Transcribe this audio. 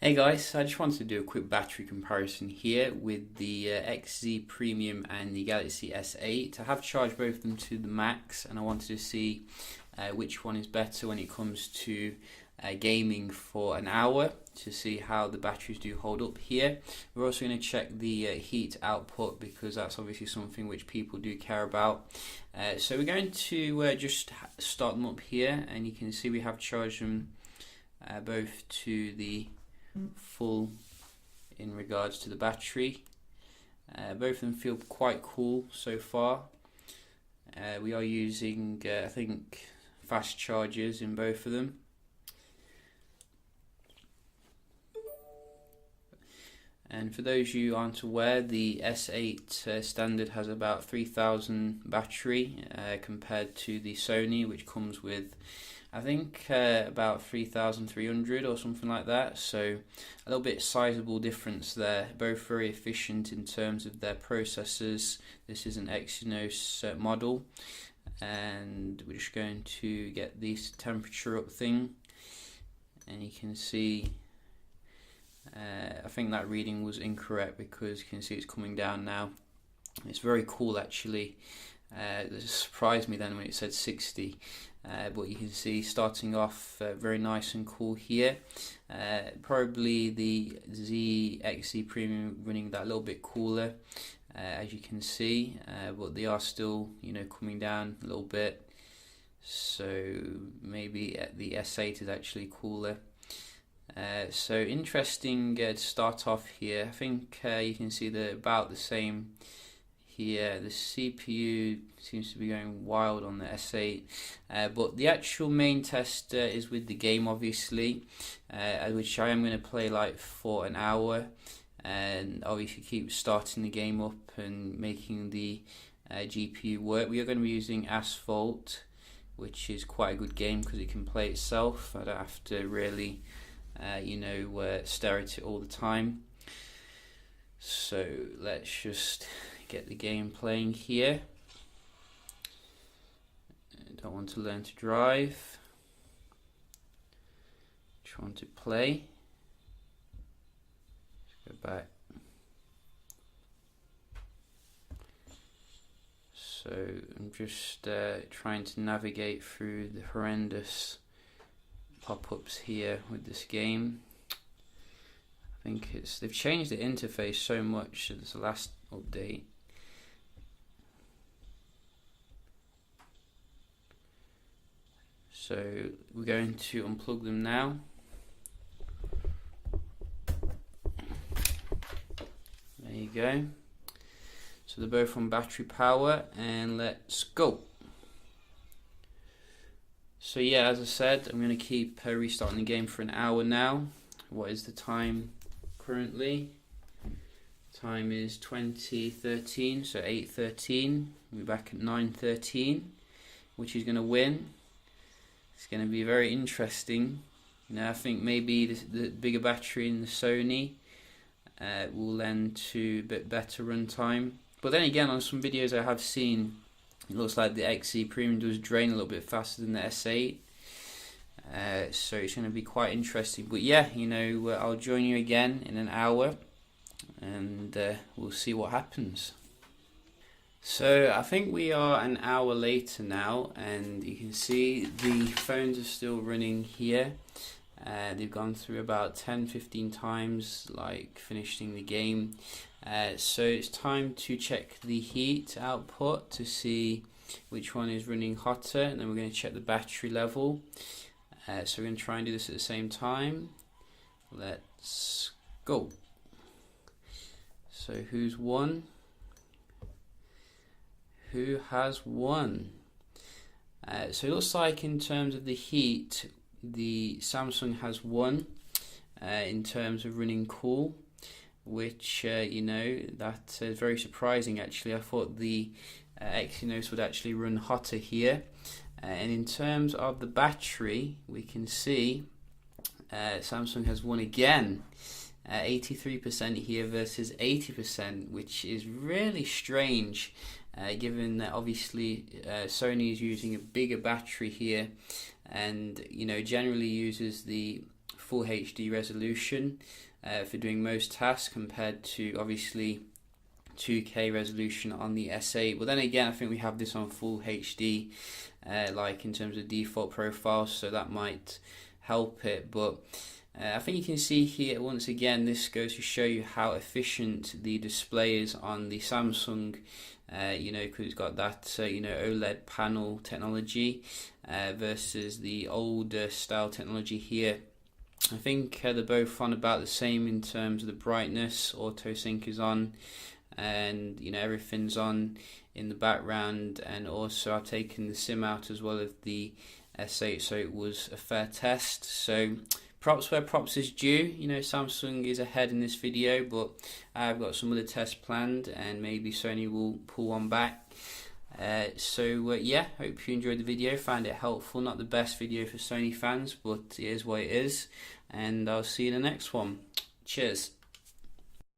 Hey guys, I just wanted to do a quick battery comparison here with the XZ Premium and the Galaxy S8. I have charged both of them to the max and I wanted to see which one is better when it comes to gaming for an hour, to see how the batteries do hold up here. We're also going to check the heat output because that's obviously something which people do care about. So we're going to just start them up here, and you can see we have charged them both to the full in regards to the battery. Both of them feel quite cool so far. We are using I think fast chargers in both of them. And for those of you who aren't aware, the S8 standard has about 3000 battery compared to the Sony, which comes with I think about 3,300 or something like that. So a little bit sizable difference there. Both very efficient in terms of their processors. This is an Exynos model, and we're just going to get this temperature up thing, and you can see I think that reading was incorrect because you can see it's coming down now. It's very cool actually. It surprised me then when it said 60, but you can see starting off very nice and cool here. Probably the XZ Premium running that a little bit cooler, as you can see, but they are still, coming down a little bit. So maybe the S8 is actually cooler. So interesting to start off here. I think you can see they're about the same here. The CPU seems to be going wild on the S8, but the actual main test is with the game, obviously, which I am going to play like for an hour, and obviously keep starting the game up and making the GPU work. We are going to be using Asphalt, which is quite a good game because it can play itself. I don't have to really stare at it all the time. So let's just get the game playing here. I don't want to learn to drive, just want to play. Let's go back. So I'm just trying to navigate through the horrendous pop-ups here with this game. I think they've changed the interface so much since the last update. So we're going to unplug them now. There you go. So they're both on battery power, and let's go. So yeah, as I said, I'm going to keep restarting the game for an hour now. What is the time currently? Time is 20:13, so 8:13. We're back at 9:13. Which is going to win? It's going to be very interesting. I think maybe the bigger battery in the Sony will lend to a bit better runtime. But then again, on some videos I have seen, it looks like the XZ Premium does drain a little bit faster than the S8. So it's going to be quite interesting. But yeah, I'll join you again in an hour, and we'll see what happens. So I think we are an hour later now, and you can see the phones are still running here. They've gone through about 10-15 times, like finishing the game. So it's time to check the heat output to see which one is running hotter, and then we're going to check the battery level. So we're going to try and do this at the same time. Let's go. So who's won? Who has won? So it looks like in terms of the heat, the Samsung has won in terms of running cool, which that is very surprising actually. I thought the Exynos would actually run hotter here. And in terms of the battery, we can see Samsung has won again. 83% here versus 80%, which is really strange, given that obviously Sony is using a bigger battery here, and generally uses the full HD resolution for doing most tasks, compared to obviously 2K resolution on the S8. But then again, I think we have this on full HD, like in terms of default profiles, so that might help it. But I think you can see here once again, this goes to show you how efficient the display is on the Samsung, because it's got that OLED panel technology versus the older style technology here. I think they're both on about the same in terms of the brightness. Auto sync is on, and everything's on in the background. And also I've taken the SIM out as well as the S8, so it was a fair test. So props where props is due. Samsung is ahead in this video, but I've got some other tests planned, and maybe Sony will pull one back. Yeah, hope you enjoyed the video, found it helpful. Not the best video for Sony fans, but it is what it is, and I'll see you in the next one. Cheers.